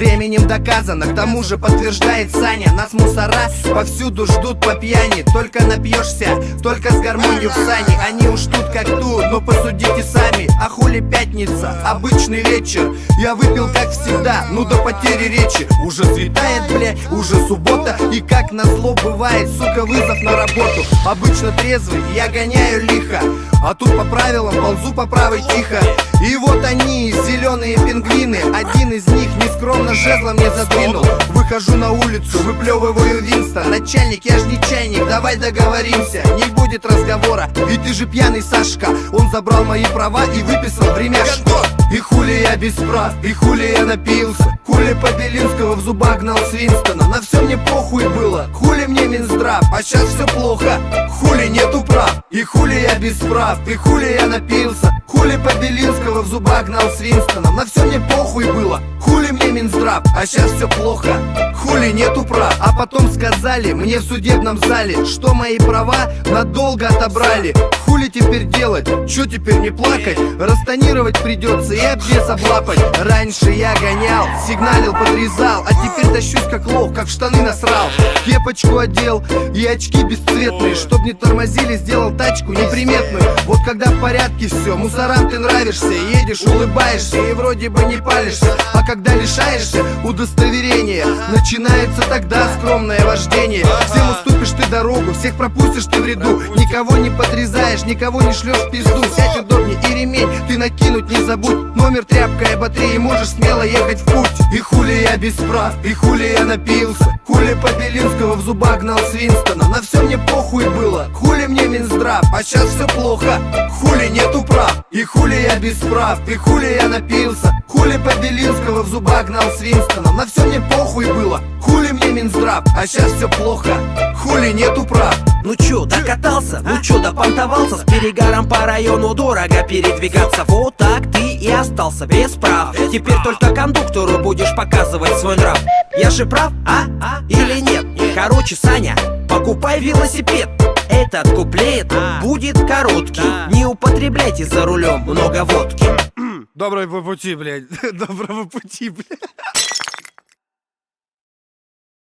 временем доказано. К тому же подтверждает Саня, нас мусора повсюду ждут по пьяни. Только напьешься, только с гармонию в сани. Они уж тут как тут, но посудите сами. А хули пятница, обычный вечер. Я выпил как всегда, ну до потери речи. Уже светает, бля, уже суббота. И как назло бывает, сука, вызов на работу. Обычно трезвый, я гоняю лихо, а тут по правилам ползу по правой тихо. И вот они, зеленые пингвины. Один из них нескромно жезлом мне задвинул. Выхожу на улицу, выплевываю Винстон. Начальник, я ж не чайник, давай договоримся. Не будет разговора, ведь ты же пьяный Сашка. Он забрал мои права и выписал времяшку. И хули я без прав, и хули я напился. Хули по-белинского в зубах гнал с Винстона. На все мне похуй было, хули мне Минздрав. А сейчас все плохо, хули нету прав. И хули я без прав, и хули я напился. Хули по-белинского в зубах гнал с Винстоном. На все мне похуй было, хули мне Минздрав. А сейчас все плохо, хули нету прав. А потом сказали мне в судебном зале, что мои права надолго отобрали. Хули теперь делать, чё теперь не плакать? Растонировать придется и обвес облапать. Раньше я гонял, сигналил, подрезал, а теперь тащусь как лох, как в штаны насрал. Кепочку одел и очки бесцветные, чтоб не тормозили, сделал тачку неприметную. Вот когда в порядке все, мусорам ты нравишься, едешь, улыбаешься и вроде бы не палишься. А когда лишаешься удостоверения, начинается тогда скромное вождение. Всем уступишь ты дорогу, всех пропустишь ты в ряду. Никого не подрезаешь, никого не шлешь в пизду. Сядь удобнее и ремень ты накинуть не забудь. Номер, тряпка и батареи, можешь смело ехать в путь. И хули я без прав, и хули я напился. Хули по-белинского в зубах гнал с Винстоном. На все мне похуй было, хули мне Минздрав. А сейчас все плохо, хули нету прав. И хули я без прав, и хули я напился. Хули по-белинского в зубах гнал с Винстоном. На все мне похуй было, хули мне Минздрав. А сейчас все плохо, хули нету прав. Ну чё, докатался? Ну чё, допонтовался? С перегаром по району дорого передвигаться. Вот так ты и остался без прав. Теперь только кондуктору будешь показывать свой нрав. Я же прав, а? Или нет? Короче, Саня, покупай велосипед. Этот куплет будет короткий. Не употребляйте за рулем много водки. Доброго пути, блядь. Доброго пути, блядь.